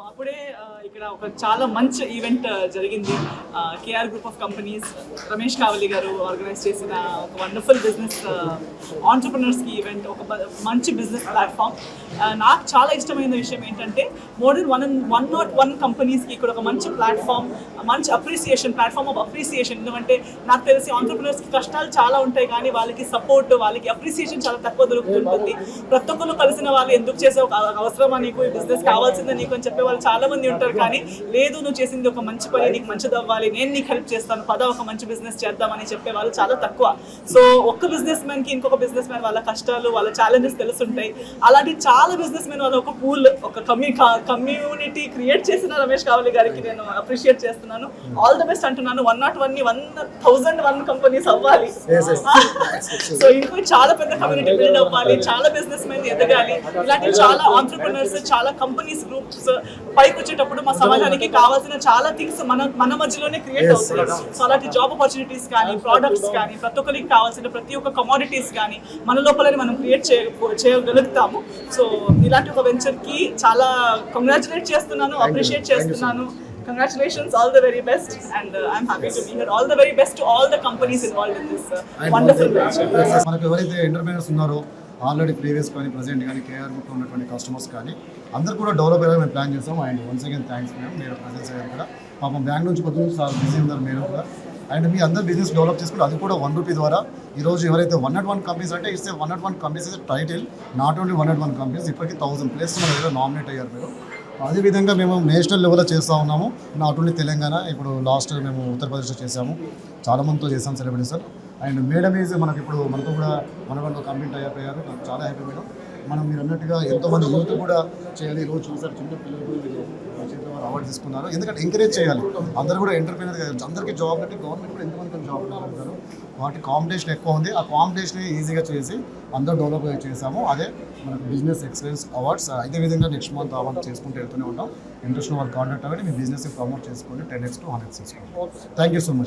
అప్పుడే ఇక్కడ ఒక చాలా మంచి ఈవెంట్ జరిగింది. KR group of companies Ramesh Kavali గారు ఆర్గనైజ్ చేసిన ఒక వండర్ఫుల్ బిజినెస్ ఆంటర్ప్రినర్స్కి ఈవెంట్, ఒక మంచి బిజినెస్ ప్లాట్ఫామ్. నాకు చాలా ఇష్టమైన విషయం ఏంటంటే మోర్ దెన్ 101 కంపెనీస్కి ఇక్కడ ఒక మంచి ప్లాట్ఫామ్, మంచి ప్లాట్ఫామ్ ఆఫ్ అప్రిసియేషన్. ఎందుకంటే నాకు తెలిసి ఆంటర్ప్రినర్స్కి కష్టాలు చాలా ఉంటాయి, కానీ వాళ్ళకి సపోర్ట్, వాళ్ళకి అప్రిసియేషన్ చాలా తక్కువ దొరుకుతుంటుంది. ప్రతి ఒక్కరు కలిసిన వాళ్ళు ఎందుకు చేసే ఒక అవసరమా నీకు, ఈ బిజినెస్ కావాల్సిందే నీకు అని చెప్పే వాళ్ళు చాలా మంది ఉంటారు. కానీ లేదు, నువ్వు చేసింది ఒక మంచి పని, నీకు మంచిది అవ్వాలి, నేను నీకు హెల్ప్ చేస్తాను, ఒక మంచి బిజినెస్ చేద్దామని చెప్పే వాళ్ళు చాలా తక్కువ. సో ఒక్క బిజినెస్ మ్యాన్కి ఇంకొక బిజినెస్ మ్యాన్ వాళ్ళ కష్టాలు, వాళ్ళ ఛాలెంజెస్ తెలుసుంటాయి. అలాంటి చాలా బిజినెస్ మ్యాన్ వాళ్ళ ఒక పూల్, ఒక కమ్యూనిటీ క్రియేట్ చేసిన రమేష్ కావలి గారికి నేను అప్రిషియేట్ చేస్తున్నాను. ఆల్ ద బెస్ట్ అంటున్నాను. 101 కంపెనీస్ అవ్వాలి. సో ఇంకో చాలా పెద్ద కమ్యూనిటీ బిల్డ్ అవ్వాలి, చాలా బిజినెస్ మెన్ ఎదగాలి. ఇలాంటి చాలా ఆంటర్ప్రినర్స్, చాలా కంపెనీస్ గ్రూప్స్ పైకి వచ్చేటప్పుడు మా సమాజానికి కావాల్సిన చాలా థింగ్స్ మన మధ్యలోనే క్రియేట్ అవుతాయి. సో అలాంటి జాబ్ ఆపర్చునిటీస్ కానీ, ప్రోడక్ట్స్ కానీ, ప్రతి ఒక్కరికి కావాల్సిన ప్రతి ఒక్క కమోడిటీస్ కానీ మన లోపలనే మనం క్రియేట్ చేయగలుగుతాము. సో ఇలాంటి ఒక వెంచర్కి చాలా కంగ్రాచులేట్ చేస్తున్నాను, అప్రిషియేట్ చేస్తున్నాను. Congratulations, all the very best, and I'm happy to be here. All the very best to all the companies involved in this wonderful venture. మనకు ఎవరైతే ఎంటర్‌ప్రెన్యూర్స్ ఉన్నారో ఆల్రెడీ ప్రీవియస్ కానీ ప్రెజెంట్ కానీ కేఆర్ గ్రూప్లో ఉన్నటువంటి customers కానీ అందరూ కూడా డెవలప్ అయ్యేలా మేము ప్లాన్ చేస్తాం. And once again thanks ma'am, మీరు ప్రెజెన్స్ అయ్యారు కూడా. పాపం బ్యాంక్ నుంచి పొద్దున్న చాలా బిజీ ఉన్నారు మీరు కూడా. అండ్ మీ అందరు బిజినెస్ డెవలప్ చేసుకుంటే అది కూడా ₹1 ద్వారా ఈరోజు ఎవరైతే 101 కంపెనీస్ అంటే it's 101 companies is title, not only 101 companies. ఇప్పటికీ 1000 ప్లేస్ మన దగ్గర నామినేట్ అయ్యారు మీరు. అదేవిధంగా మేము నేషనల్ లెవెల్లో చేస్తూ ఉన్నాము. నాట్ ఓన్లీ తెలంగాణ, ఇప్పుడు లాస్ట్ మేము ఉత్తరప్రదేశ్లో చేసాము, చాలామందితో చేసాము సెలబ్రిటీస్. అండ్ మేడం ఈజ్ మనకి ఇప్పుడు మనతో కూడా మనకంటూ కంప్లీట్ అయిపోయారు. నాకు చాలా హ్యాపీ మేడం. మనం మీరు అన్నట్టుగా ఎంతోమంది యూత్ కూడా చేయాలి. ఈరోజు చూసారు చిన్న పిల్లలు చేతిలో అవార్డు తీసుకున్నారు. ఎందుకంటే ఎంకరేజ్ చేయాలి, అందరూ కూడా ఎంటర్‌ప్రెన్యూర్ కాదు. అందరికీ జాబ్ అంటే గవర్నమెంట్ కూడా ఎంతమంది జాబ్ ఉంటారు. వాటి కాంపిటీషన్ ఎక్కువ ఉంది. ఆ కాంపిటీషన్ ఈజీగా చేసి అందరూ డెవలప్ చేసాము. అదే మనకు బిజినెస్ ఎక్సలెన్స్ అవార్డ్స్. ఇదే విధంగా నెక్స్ట్ మంత్ అవార్డు చేసుకుంటూ వెళ్తూనే ఉంటాం. ఇంట్రెస్ట్ వాళ్ళు కాంటాక్ట్ అవ్వండి, మీ బిజినెస్ని ప్రమోట్ చేసుకోండి. 10x to 100x చేసుకోండి. Thank you so much.